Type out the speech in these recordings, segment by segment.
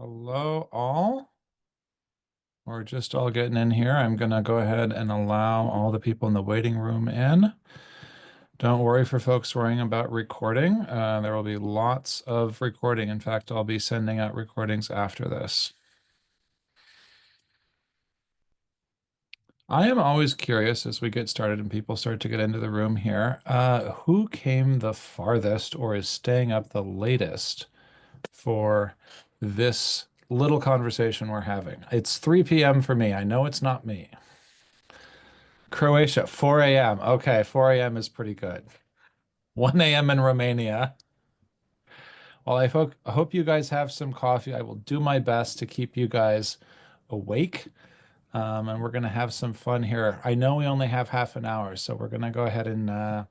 Hello, all. We're just all getting in here. I'm going to go ahead and allow all the people in the waiting room in. Don't worry for folks worrying about recording. There will be lots of recording. In fact, I'll be sending out recordings after this. I am always curious as we get started and people start to get into the room here, who came the farthest or is staying up the latest for this little conversation we're having? It's 3 p.m. for me. I know it's not me. Croatia, 4 a.m. Okay, 4 a.m. is pretty good. 1 a.m. in Romania. Well, I hope you guys have some coffee. I will do my best to keep you guys awake. And we're going to have some fun here. I know we only have half an hour, so we're going to go ahead and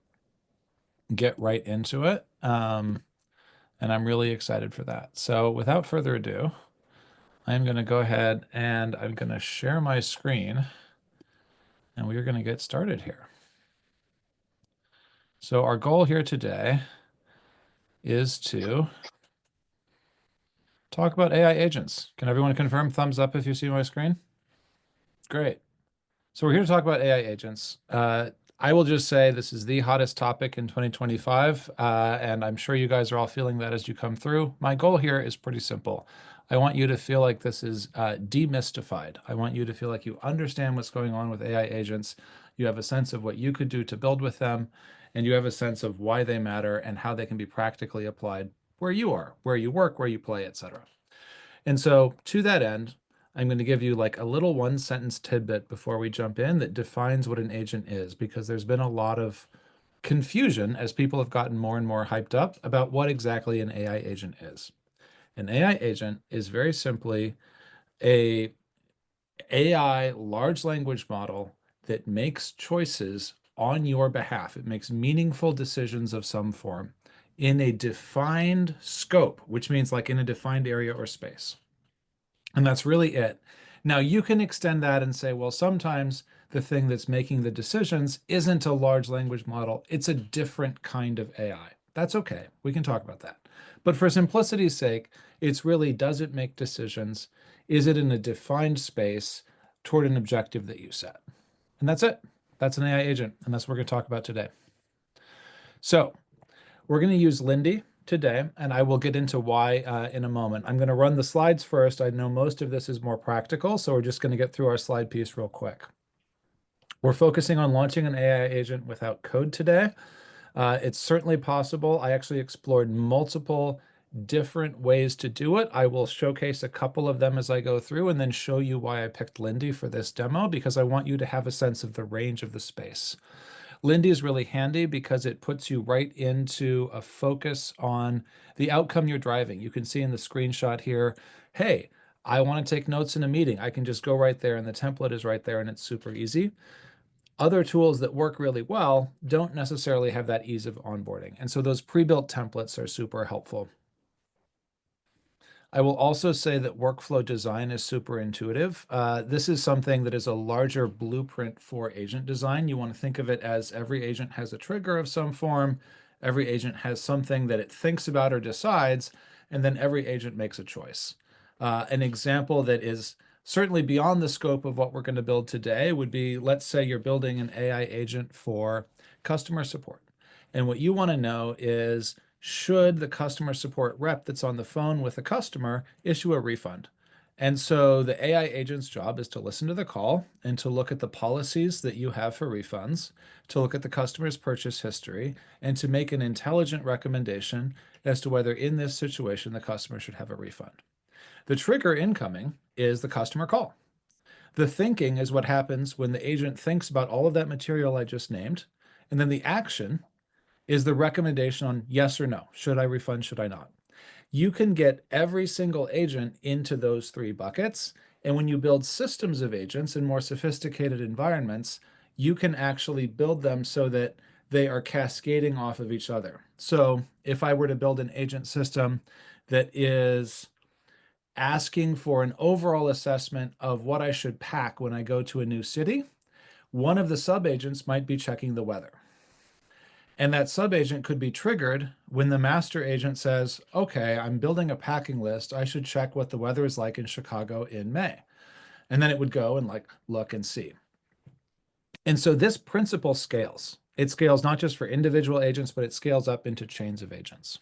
get right into it. And I'm really excited for that. So without further ado, I'm going to go ahead and I'm going to share my screen and we are going to get started here. So our goal here today is to talk about AI agents. Can everyone confirm thumbs up if you see my screen? Great. So we're here to talk about AI agents. I will just say this is the hottest topic in 2025, and I'm sure you guys are all feeling that as you come through. My goal here is pretty simple. I want you to feel like this is demystified. I want you to feel like you understand what's going on with AI agents. You have a sense of what you could do to build with them, and you have a sense of why they matter and how they can be practically applied where you are, where you work, where you play, etc. And so to that end, I'm going to give you like a little one sentence tidbit before we jump in that defines what an agent is, because there's been a lot of confusion as people have gotten more and more hyped up about what exactly an AI agent is. An AI agent is very simply a AI large language model that makes choices on your behalf. It makes meaningful decisions of some form in a defined scope, which means like in a defined area or space. And that's really it. Now, you can extend that and say, well, sometimes the thing that's making the decisions isn't a large language model, it's a different kind of AI. That's okay. We can talk about that. But for simplicity's sake, it's really, does it make decisions? Is it in a defined space toward an objective that you set? And that's it. That's an AI agent. And that's what we're going to talk about today. So we're going to use Lindy today, and I will get into why in a moment. I'm going to run the slides first. I know most of this is more practical, so we're just going to get through our slide piece real quick. We're focusing on launching an AI agent without code today. It's certainly possible. I actually explored multiple different ways to do it. I will showcase a couple of them as I go through and then show you why I picked Lindy for this demo, because I want you to have a sense of the range of the space. Lindy is really handy because it puts you right into a focus on the outcome you're driving. You can see in the screenshot here, hey, I want to take notes in a meeting. I can just go right there and the template is right there and it's super easy. Other tools that work really well don't necessarily have that ease of onboarding. And so those pre-built templates are super helpful. I will also say that workflow design is super intuitive. This is something that is a larger blueprint for agent design. You want to think of it as every agent has a trigger of some form, every agent has something that it thinks about or decides, and then every agent makes a choice. An example that is certainly beyond the scope of what we're going to build today would be, let's say you're building an AI agent for customer support. And what you want to know is, should the customer support rep that's on the phone with the customer issue a refund? And so the AI agent's job is to listen to the call and to look at the policies that you have for refunds, to look at the customer's purchase history, and to make an intelligent recommendation as to whether in this situation the customer should have a refund. The trigger incoming is the customer call. The thinking is what happens when the agent thinks about all of that material I just named, and then the action is the recommendation on yes or no. Should I refund? Should I not? You can get every single agent into those three buckets. And when you build systems of agents in more sophisticated environments, you can actually build them so that they are cascading off of each other. So if I were to build an agent system that is asking for an overall assessment of what I should pack when I go to a new city, one of the sub agents might be checking the weather. And that subagent could be triggered when the master agent says, okay, I'm building a packing list, I should check what the weather is like in Chicago in May. And then it would go and like look and see. And so this principle scales. It scales not just for individual agents, but it scales up into chains of agents.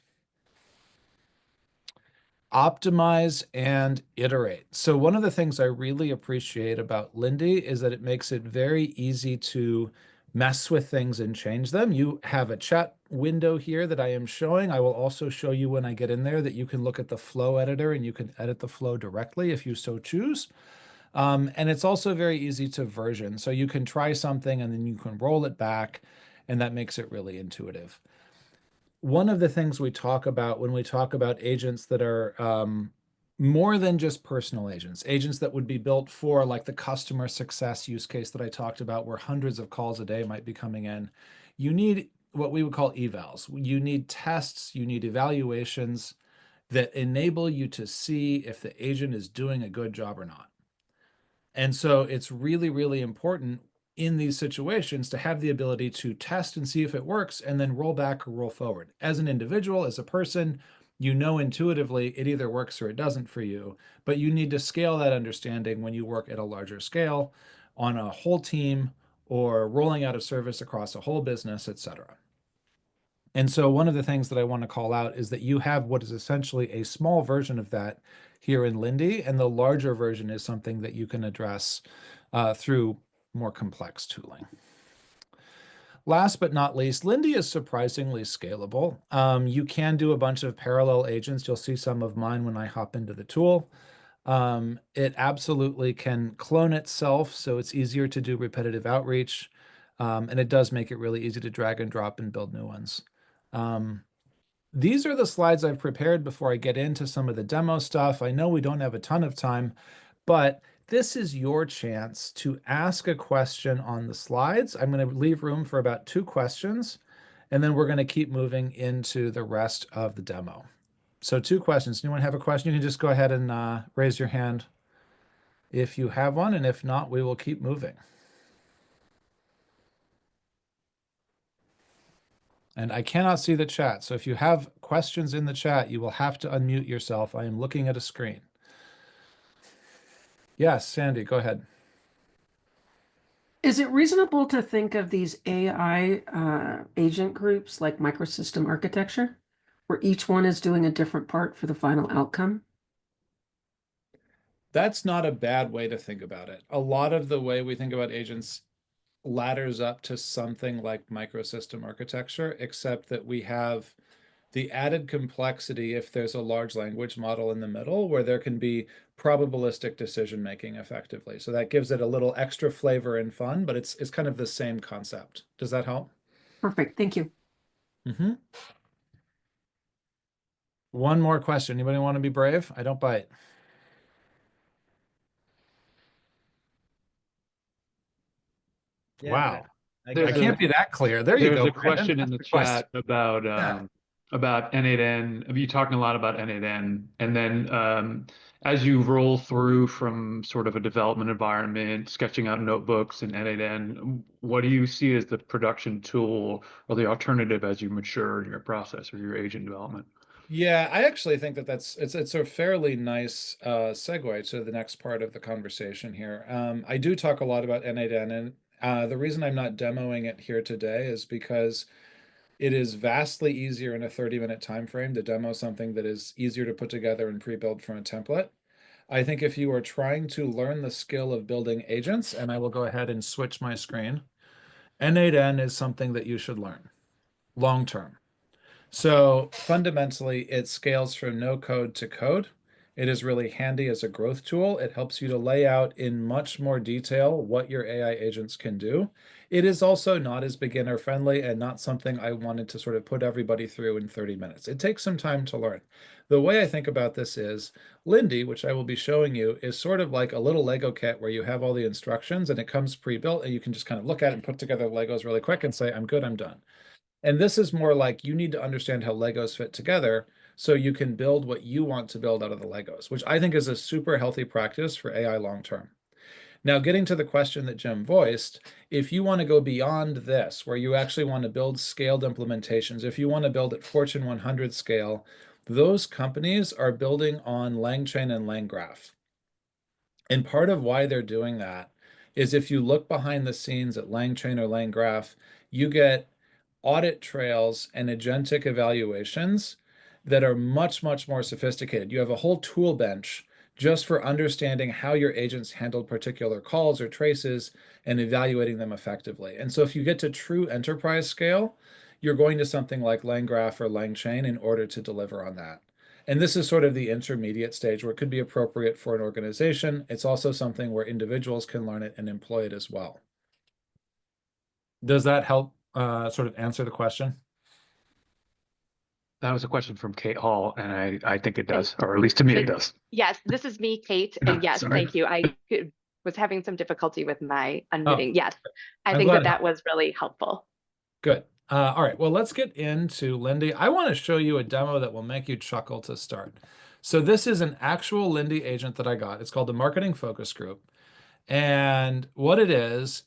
Optimize and iterate. So one of the things I really appreciate about Lindy is that it makes it very easy to mess with things and change them. You have a chat window here that I am showing. I will also show you when I get in there that you can look at the flow editor and you can edit the flow directly if you so choose. And it's also very easy to version. So you can try something and then you can roll it back, and that makes it really intuitive. One of the things we talk about when we talk about agents that are more than just personal agents, agents that would be built for like the customer success use case that I talked about, where hundreds of calls a day might be coming in, you need what we would call evals. You need tests, you need evaluations that enable you to see if the agent is doing a good job or not. And so it's really, really important in these situations to have the ability to test and see if it works and then roll back or roll forward. As an individual, as a person, you know intuitively it either works or it doesn't for you, but you need to scale that understanding when you work at a larger scale on a whole team or rolling out a service across a whole business, et cetera. And so one of the things that I want to call out is that you have what is essentially a small version of that here in Lindy, and the larger version is something that you can address through more complex tooling. Last but not least, Lindy is surprisingly scalable. You can do a bunch of parallel agents. You'll see some of mine when I hop into the tool. It absolutely can clone itself, so it's easier to do repetitive outreach. And it does make it really easy to drag and drop and build new ones. These are the slides I've prepared before I get into some of the demo stuff. I know we don't have a ton of time, but this is your chance to ask a question on the slides. I'm going to leave room for about 2 questions, and then we're going to keep moving into the rest of the demo. So 2 questions. Anyone have a question? You can just go ahead and raise your hand if you have one, and if not, we will keep moving. And I cannot see the chat, so if you have questions in the chat, you will have to unmute yourself. I am looking at a screen. Yes, Sandy, go ahead. Is it reasonable to think of these AI agent groups like microsystem architecture, where each one is doing a different part for the final outcome? That's not a bad way to think about it. A lot of the way we think about agents ladders up to something like microsystem architecture, except that we have the added complexity if there's a large language model in the middle where there can be probabilistic decision making effectively. So that gives it a little extra flavor and fun, but it's kind of the same concept. Does that help? Perfect. Thank you. Mm-hmm. One more question. Anybody want to be brave? I don't bite. Yeah, Wow. I I There's got can't a be that clear. There you there's go, a Brandon. question in That's the the question. chat about N8N. You talking a lot about N8N, and then as you roll through from sort of a development environment, sketching out notebooks in N8N, what do you see as the production tool or the alternative as you mature in your process or your agent development? Yeah, I actually think that it's a fairly nice segue to the next part of the conversation here. I do talk a lot about N8N, and the reason I'm not demoing it here today is because it is vastly easier in a 30-minute time frame to demo something that is easier to put together and pre-built from a template. I think if you are trying to learn the skill of building agents, and I will go ahead and switch my screen, N8N is something that you should learn long term. So fundamentally, it scales from no code to code. It is really handy as a growth tool. It helps you to lay out in much more detail what your AI agents can do. It is also not as beginner friendly and not something I wanted to sort of put everybody through in 30 minutes. It takes some time to learn. The way I think about this is Lindy, which I will be showing you, is sort of like a little Lego kit where you have all the instructions and it comes pre-built and you can just kind of look at it and put together Legos really quick and say, I'm good, I'm done. And this is more like you need to understand how Legos fit together so you can build what you want to build out of the Legos, which I think is a super healthy practice for AI long term. Now, getting to the question that Jim voiced, if you want to go beyond this, where you actually want to build scaled implementations, if you want to build at Fortune 100 scale, those companies are building on LangChain and LangGraph. And part of why they're doing that is if you look behind the scenes at LangChain or LangGraph, you get audit trails and agentic evaluations that are much, much more sophisticated. You have a whole tool bench just for understanding how your agents handled particular calls or traces and evaluating them effectively. And so if you get to true enterprise scale, you're going to something like LangGraph or LangChain in order to deliver on that. And this is sort of the intermediate stage where it could be appropriate for an organization. It's also something where individuals can learn it and employ it as well. Does that help sort of answer the question? That was a question from Kate Hall, and I think it does, or at least to me it does. Yes, this is me, Kate, and yes, Sorry. thank you. Was having some difficulty with my unmuting. Yes, I I'm think glad. that was really helpful. Good. All right, well, let's get into Lindy. I want to show you a demo that will make you chuckle to start. So this is an actual Lindy agent that I got. It's called the Marketing Focus Group. And what it is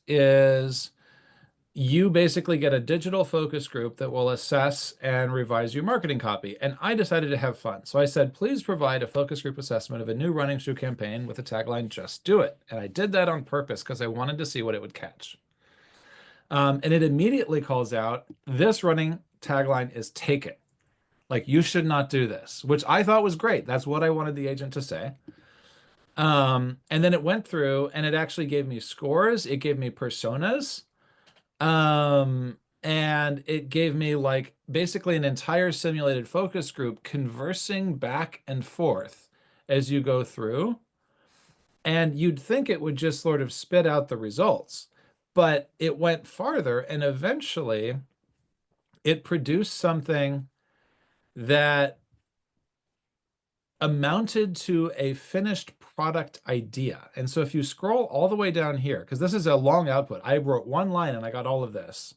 you basically get a digital focus group that will assess and revise your marketing copy. And I decided to have fun. So I said, please provide a focus group assessment of a new running shoe campaign with the tagline, just do it. And I did that on purpose because I wanted to see what it would catch. And it immediately calls out, this running tagline is take it. Like, you should not do this, which I thought was great. That's what I wanted the agent to say. And then it went through and it actually gave me scores. It gave me personas. And it gave me like basically an entire simulated focus group conversing back and forth as you go through. And you'd think it would just sort of spit out the results, but it went farther and eventually it produced something that amounted to a finished product idea. And so if you scroll all the way down here, because this is a long output, I wrote one line and I got all of this.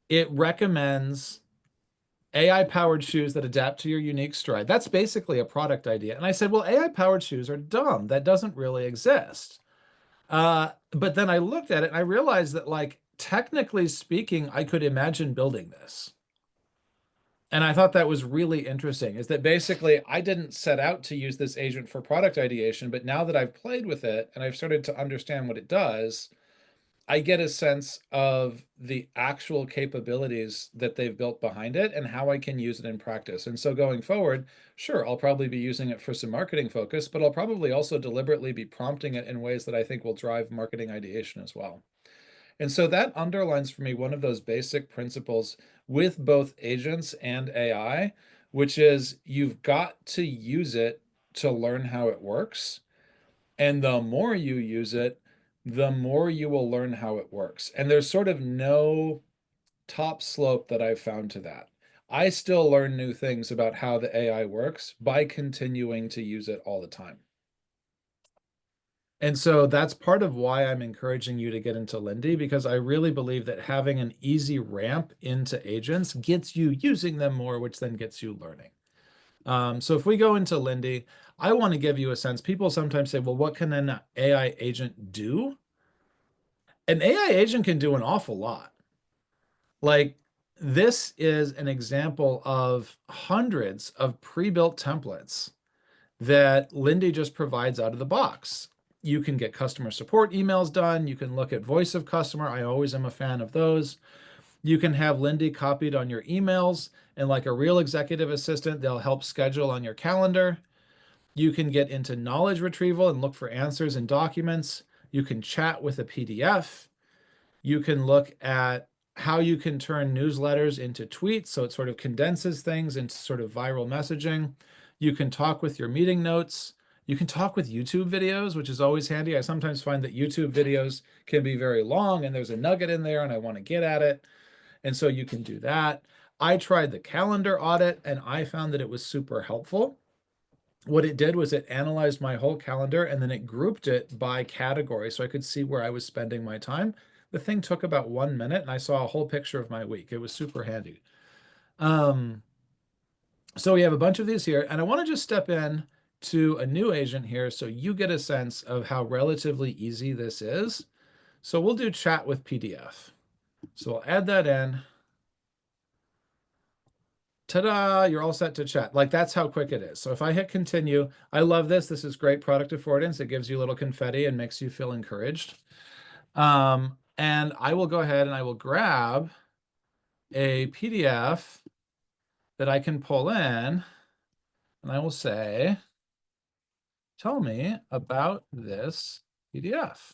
It recommends AI-powered shoes that adapt to your unique stride. That's basically a product idea. And I said, well, AI-powered shoes are dumb. That doesn't really exist. But then I looked at it and I realized that, like, technically speaking, I could imagine building this. And I thought that was really interesting, is that basically I didn't set out to use this agent for product ideation, but now that I've played with it and I've started to understand what it does, I get a sense of the actual capabilities that they've built behind it and how I can use it in practice. And so going forward, sure, I'll probably be using it for some marketing focus, but I'll probably also deliberately be prompting it in ways that I think will drive marketing ideation as well. And so that underlines for me one of those basic principles with both agents and AI, which is you've got to use it to learn how it works. And the more you use it, the more you will learn how it works. And there's sort of no top slope that I've found to that. I still learn new things about how the AI works by continuing to use it all the time. And so that's part of why I'm encouraging you to get into Lindy, because I really believe that having an easy ramp into agents gets you using them more, which then gets you learning. So if we go into Lindy, I want to give you a sense. People sometimes say, well, what can an AI agent do? An AI agent can do an awful lot. Like, this is an example of hundreds of pre-built templates that Lindy just provides out of the box. You can get customer support emails done. You can look at voice of customer. I always am a fan of those. You can have Lindy copied on your emails, and like a real executive assistant, they'll help schedule on your calendar. You can get into knowledge retrieval and look for answers in documents. You can chat with a PDF. You can look at how you can turn newsletters into tweets, so it sort of condenses things into sort of viral messaging. You can talk with your meeting notes. You can talk with YouTube videos, which is always handy. I sometimes find that YouTube videos can be very long and there's a nugget in there and I want to get at it. And so you can do that. I tried the calendar audit and I found that it was super helpful. What it did was it analyzed my whole calendar and then it grouped it by category so I could see where I was spending my time. The thing took about 1 minute and I saw a whole picture of my week. It was super handy. So we have a bunch of these here and I want to just step in to a new agent here so you get a sense of how relatively easy this is. So we'll do chat with PDF. So I'll add that in. Ta-da, you're all set to chat. Like that's how quick it is. So if I hit continue, I love this. This is great product affordance. It gives you a little confetti and makes you feel encouraged. And I will go ahead and I will grab a PDF that I can pull in, and I will say, tell me about this PDF.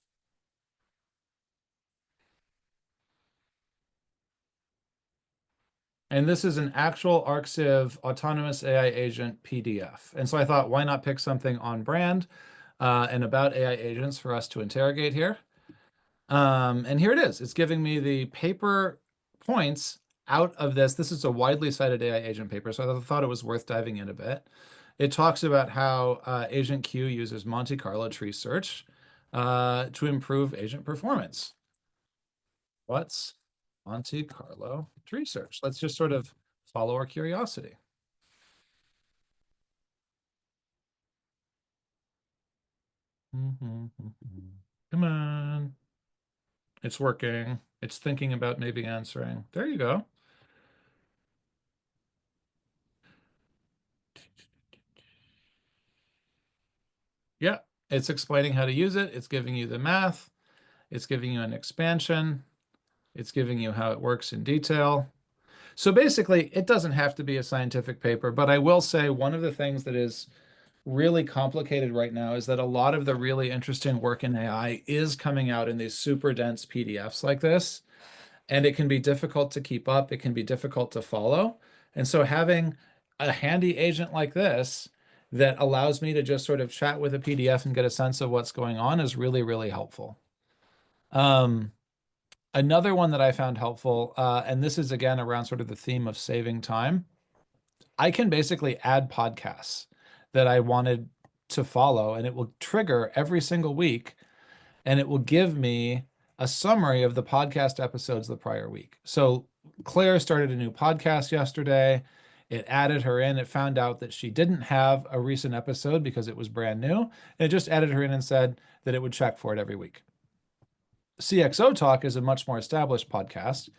And this is an actual ArcSiv autonomous AI agent PDF. And so I thought, why not pick something on brand and about AI agents for us to interrogate here? And here it is. It's giving me the paper points out of this. This is a widely cited AI agent paper, so I thought it was worth diving in a bit. It talks about how Agent Q uses Monte Carlo tree search to improve agent performance. What's Monte Carlo tree search? Let's just sort of follow our curiosity. Come on. It's working. It's thinking about maybe answering. There you go. Yeah, it's explaining how to use it. It's giving you the math. It's giving you an expansion. It's giving you how it works in detail. So basically, it doesn't have to be a scientific paper, but I will say one of the things that is really complicated right now is that a lot of the really interesting work in AI is coming out in these super dense PDFs like this, and it can be difficult to keep up. It can be difficult to follow. And so having a handy agent like this that allows me to just sort of chat with a PDF and get a sense of what's going on is really, really helpful. Another one that I found helpful, and this is again around sort of the theme of saving time, I can basically add podcasts that I wanted to follow, and it will trigger every single week, and it will give me a summary of the podcast episodes the prior week. So Claire started a new podcast yesterday. It added her in. It found out that she didn't have a recent episode because it was brand new. And it just added her in and said that it would check for it every week. CXO Talk is a much more established podcast.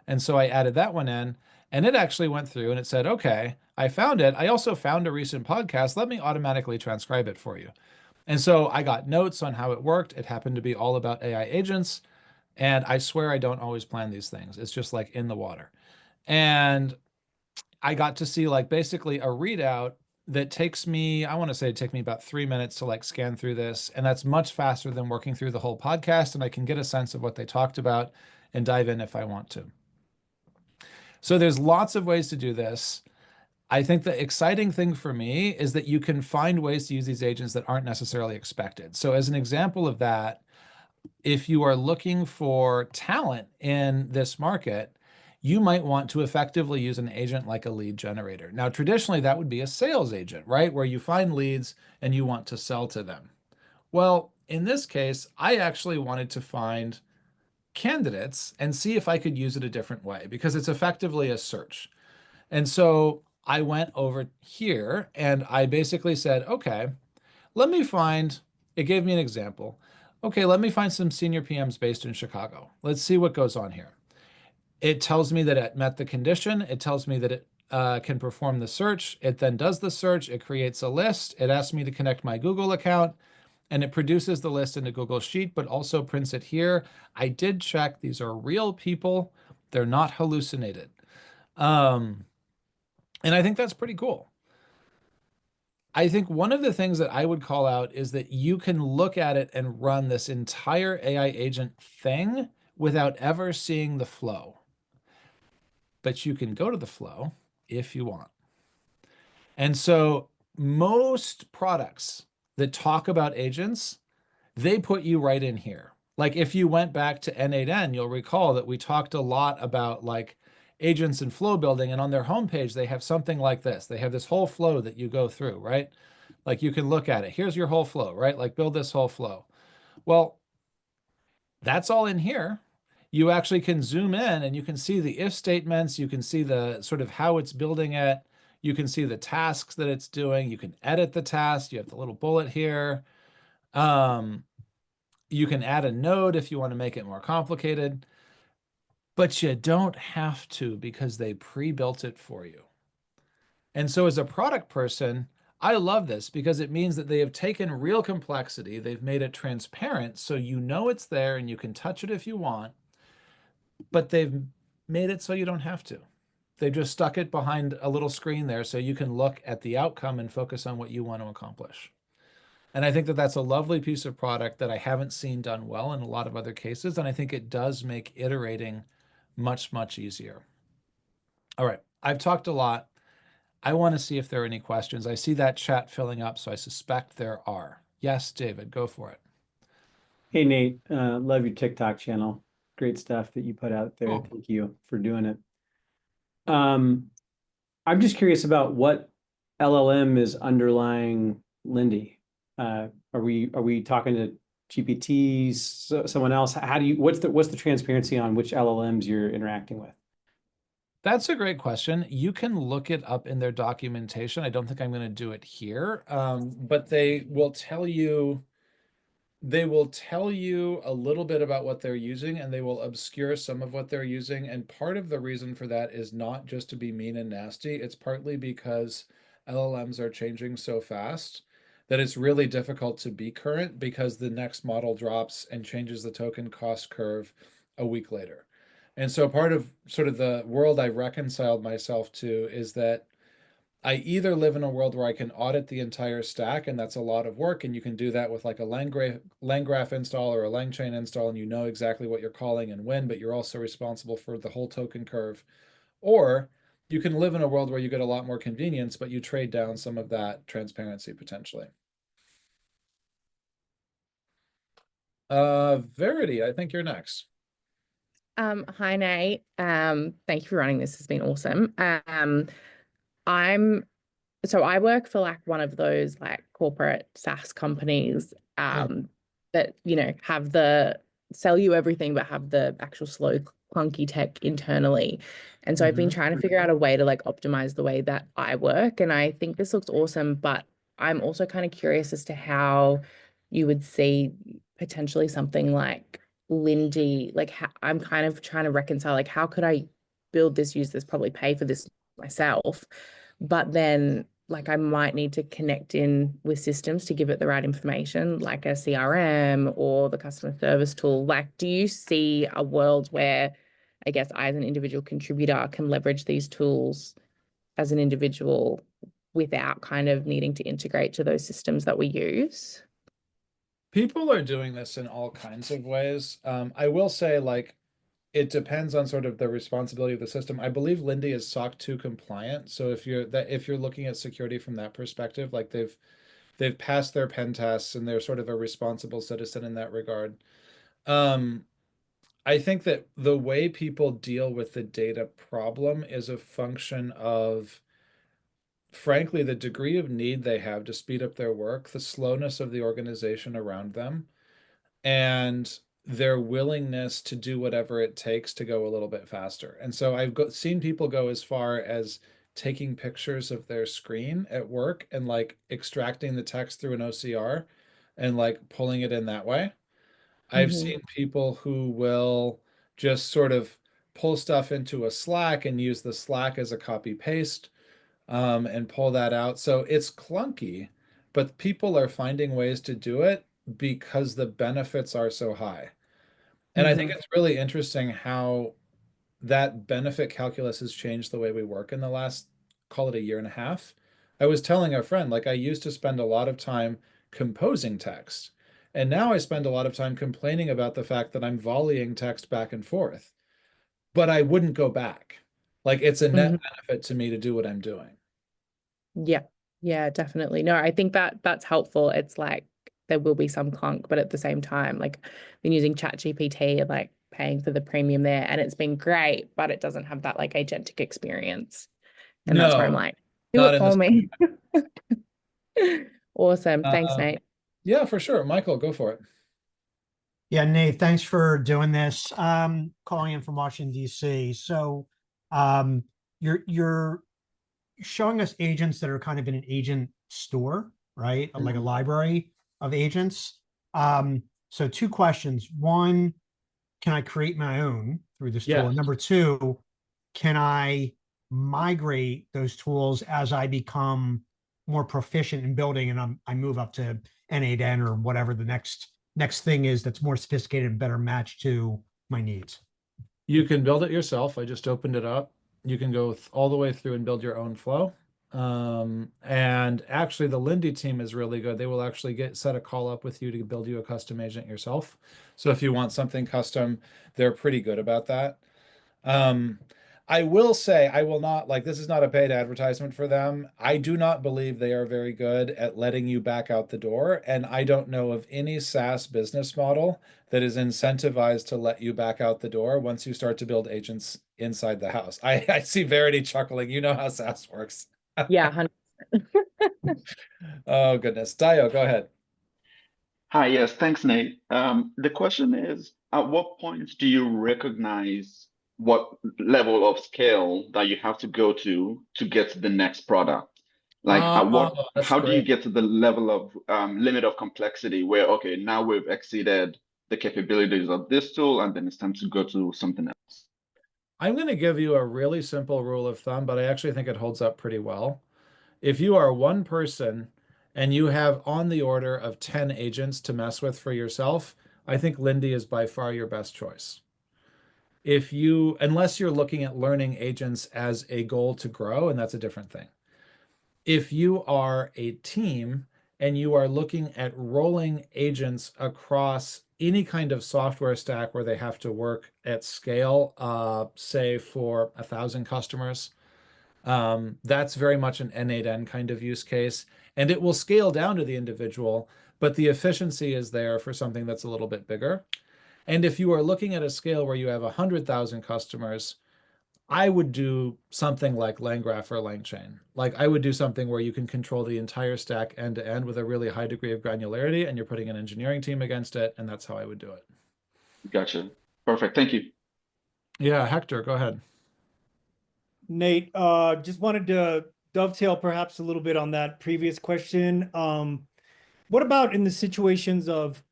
And so I added that one in, and it actually went through and it said, okay, I found it. I also found a recent podcast. Let me automatically transcribe it for you. And so I got notes on how it worked. It happened to be all about AI agents. And I swear I don't always plan these things. It's just like in the water. And I got to see like basically a readout that takes me, I want to say it take me about 3 minutes to like scan through this. And that's much faster than working through the whole podcast. And I can get a sense of what they talked about and dive in if I want to. So there's lots of ways to do this. I think the exciting thing for me is that you can find ways to use these agents that aren't necessarily expected. So as an example of that, if you are looking for talent in this market, you might want to effectively use an agent like a lead generator. Now, traditionally, that would be a sales agent, right? Where you find leads and you want to sell to them. Well, in this case, I actually wanted to find candidates and see if I could use it a different way because it's effectively a search. And so I went over here and I basically said, okay, let me find, it gave me an example. Okay, let me find some senior PMs based in Chicago. Let's see what goes on here. It tells me that it met the condition. It tells me that it can perform the search. It then does the search. It creates a list. It asks me to connect my Google account, and it produces the list in a Google Sheet, but also prints it here. I did check. These are real people. They're not hallucinated. And I think that's pretty cool. I think one of the things that I would call out is that you can look at it and run this entire AI agent thing without ever seeing the flow. But you can go to the flow if you want. And so most products that talk about agents, they put you right in here. Like if you went back to N8N, you'll recall that we talked a lot about like agents and flow building, and on their homepage, they have something like this. They have this whole flow that you go through, right? Like you can look at it. Here's your whole flow, right? Like build this whole flow. Well, that's all in here. You actually can zoom in and you can see the if statements. You can see the sort of how it's building it. You can see the tasks that it's doing. You can edit the task. You have the little bullet here. You can add a node if you want to make it more complicated, but you don't have to because they pre-built it for you. And so as a product person, I love this because it means that they have taken real complexity, they've made it transparent so you know it's there and you can touch it if you want, but they've made it so you don't have to. They've just stuck it behind a little screen there so you can look at the outcome and focus on what you want to accomplish. And I think that that's a lovely piece of product that I haven't seen done well in a lot of other cases. And I think it does make iterating much, much easier. All right, I've talked a lot. I want to see if there are any questions. I see that chat filling up, so I suspect there are. Yes, David, go for it. Hey, Nate, love your TikTok channel. Great stuff that you put out there. Cool. Thank you for doing it. I'm just curious about what LLM is underlying Lindy. Are we talking to GPTs, someone else? What's the transparency on which LLMs you're interacting with? That's a great question. You can look it up in their documentation. I don't think I'm going to do it here, but they will tell you a little bit about what they're using, and they will obscure some of what they're using. And part of the reason for that is not just to be mean and nasty. It's partly because LLMs are changing so fast that it's really difficult to be current because the next model drops and changes the token cost curve a week later. And so part of sort of the world I've reconciled myself to is that I either live in a world where I can audit the entire stack, and that's a lot of work, and you can do that with like a LangGraph install or a LangChain install, and you know exactly what you're calling and when, but you're also responsible for the whole token curve. Or you can live in a world where you get a lot more convenience, but you trade down some of that transparency potentially. Verity, I think you're next. Hi, Nate. Thank you for running this. It's been awesome. So I work for like one of those like corporate SaaS companies that, have sell you everything, but have the actual slow, clunky tech internally. And so I've been trying to figure out a way to like optimize the way that I work. And I think this looks awesome, but I'm also kind of curious as to how you would see potentially something like Lindy, like I'm kind of trying to reconcile, like how could I build this, use this, probably pay for this myself, but then like I might need to connect in with systems to give it the right information, like a CRM or the customer service tool. Like, do you see a world where I guess I as an individual contributor can leverage these tools as an individual without kind of needing to integrate to those systems that we use? People are doing this in all kinds of ways. I will say, like, it depends on sort of the responsibility of the system. I believe Lindy is SOC 2 compliant. So if you're looking at security from that perspective, like they've passed their pen tests and they're sort of a responsible citizen in that regard. I think that the way people deal with the data problem is a function of, frankly, the degree of need they have to speed up their work, the slowness of the organization around them, and their willingness to do whatever it takes to go a little bit faster. And so I've seen people go as far as taking pictures of their screen at work and like extracting the text through an OCR and like pulling it in that way. I've seen people who will just sort of pull stuff into a Slack and use the Slack as a copy paste and pull that out. So it's clunky, but people are finding ways to do it because the benefits are so high. And I think it's really interesting how that benefit calculus has changed the way we work in the last, call it a year and a half. I was telling a friend, like I used to spend a lot of time composing text, and now I spend a lot of time complaining about the fact that I'm volleying text back and forth, but I wouldn't go back. Like it's a net benefit to me to do what I'm doing. Yeah. Yeah, definitely. No, I think that's helpful. It's like there will be some clunk, but at the same time, like been using ChatGPT and like paying for the premium there, and it's been great, but it doesn't have that like agentic experience. And that's where I'm like, do not it in for this. me. Awesome. Thanks, Nate. Yeah, for sure. Michael, go for it. Yeah, Nate, thanks for doing this. Calling in from Washington, D.C. So your showing us agents that are kind of in an agent store, right? Like a library of agents. So two questions. One, can I create my own through this tool? Yes. And number two, can I migrate those tools as I become more proficient in building and I move up to N8N or whatever the next thing is that's more sophisticated and better matched to my needs? You can build it yourself. I just opened it up. You can go all the way through and build your own flow. And actually the Lindy team is really good. They will actually set a call up with you to build you a custom agent yourself. So if you want something custom, they're pretty good about that. I will say, I will not, like, this is not a paid advertisement for them. I do not believe they are very good at letting you back out the door. And I don't know of any SaaS business model that is incentivized to let you back out the door once you start to build agents inside the house. I see Verity chuckling. You know how SaaS works. Yeah, 100%. Oh, goodness. Dio, go ahead. Hi, yes, thanks, Nate. The question is, at what point do you recognize what level of scale that you have to go to get to the next product? Like, That's how do you great. get to the level of limit of complexity where, okay, now we've exceeded the capabilities of this tool, and then it's time to go to something else? I'm going to give you a really simple rule of thumb, but I actually think it holds up pretty well. If you are one person and you have on the order of 10 agents to mess with for yourself, I think Lindy is by far your best choice. Unless you're looking at learning agents as a goal to grow, and that's a different thing. If you are a team and you are looking at rolling agents across any kind of software stack where they have to work at scale, say for 1,000 customers, that's very much an N8N kind of use case, and it will scale down to the individual, but the efficiency is there for something that's a little bit bigger. And if you are looking at a scale where you have 100,000 customers, I would do something like LangGraph or LangChain. Like I would do something where you can control the entire stack end to end with a really high degree of granularity, and you're putting an engineering team against it, and that's how I would do it. Gotcha. Perfect. Thank you. Yeah, Hector, go ahead. Nate, just wanted to dovetail perhaps a little bit on that previous question. What about in the situations of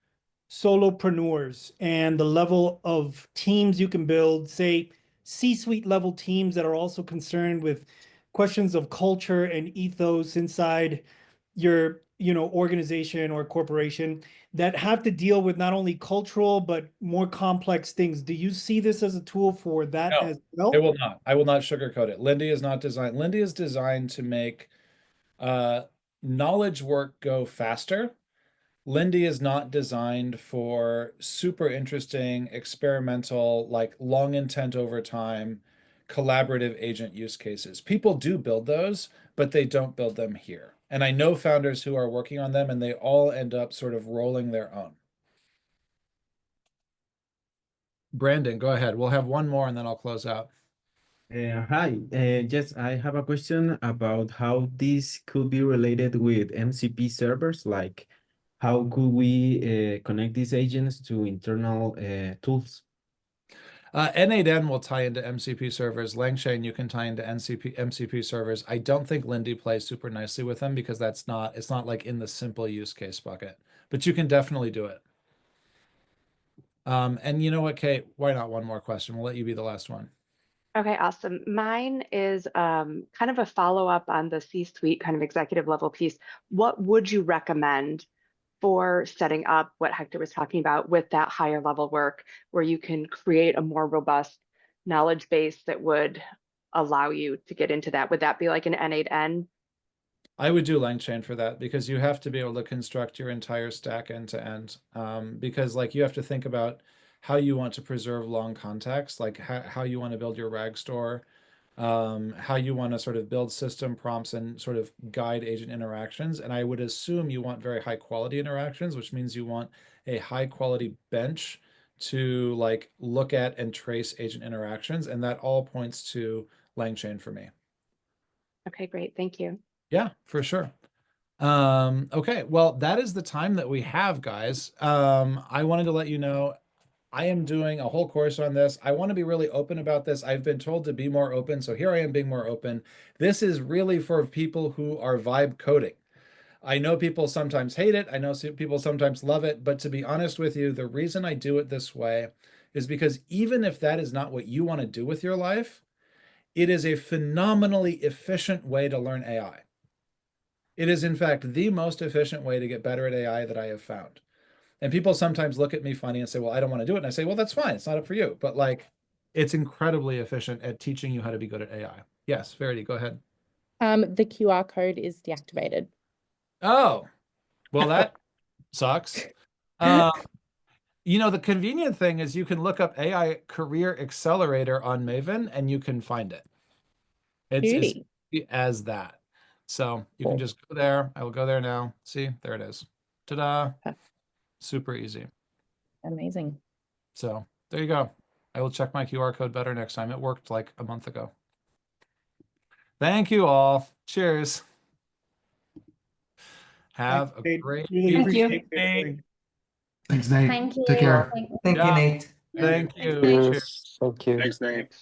solopreneurs and the level of teams you can build, say C-suite level teams that are also concerned with questions of culture and ethos inside your, organization or corporation that have to deal with not only cultural but more complex things? Do you see this as a tool for that No, as well? I will not. I will not sugarcoat it. Lindy is not designed. Lindy is designed to make knowledge work go faster. Lindy is not designed for super interesting, experimental, like long intent over time, collaborative agent use cases. People do build those, but they don't build them here. And I know founders who are working on them, and they all end up sort of rolling their own. Brandon, go ahead. We'll have one more and then I'll close out. Hi, yes, I have a question about how this could be related with MCP servers. Like, how could we connect these agents to internal tools? N8N will tie into MCP servers. LangChain, you can tie into MCP servers. I don't think Lindy plays super nicely with them because it's not like in the simple use case bucket, but you can definitely do it. And you know what, Kate, why not one more question? We'll let you be the last one. Okay, awesome. Mine is kind of a follow-up on the C-suite kind of executive level piece. What would you recommend for setting up what Hector was talking about with that higher level work where you can create a more robust knowledge base that would allow you to get into that? Would that be like an N8N? I would do LangChain for that because you have to be able to construct your entire stack end to end. Because like you have to think about how you want to preserve long context, like how you want to build your RAG store, how you want to sort of build system prompts and sort of guide agent interactions. And I would assume you want very high quality interactions, which means you want a high quality bench to like look at and trace agent interactions. And that all points to LangChain for me. Okay, great. Thank you. Yeah, for sure. Okay, well, that is the time that we have, guys. I wanted to let you know I am doing a whole course on this. I want to be really open about this. I've been told to be more open, so here I am being more open. This is really for people who are vibe coding. I know people sometimes hate it. I know people sometimes love it. But to be honest with you, the reason I do it this way is because even if that is not what you want to do with your life, it is a phenomenally efficient way to learn AI. It is, in fact, the most efficient way to get better at AI that I have found. And people sometimes look at me funny and say, well, I don't want to do it. And I say, well, that's fine. It's not up for you. But like, it's incredibly efficient at teaching you how to be good at AI. Yes, Verity, go ahead. The QR code is deactivated. Oh, well, that sucks. You know, the convenient thing is you can look up AI Career Accelerator on Maven and you can find it. It's Beauty. easy as that. So you can Cool. just go there. I will go there now. See, there it is. Ta-da. Okay. Super easy. Amazing. So there you go. I will check my QR code better next time. It worked like a month ago. Thank you all. Cheers. Have a Nate. great Really Thank you. appreciate what you're doing. Thanks, Nate. Thank you. Take care. Thank you. Thank you, Yeah. Nate. Thank you. Thanks, Cheers. Thank you. Thanks, Nate.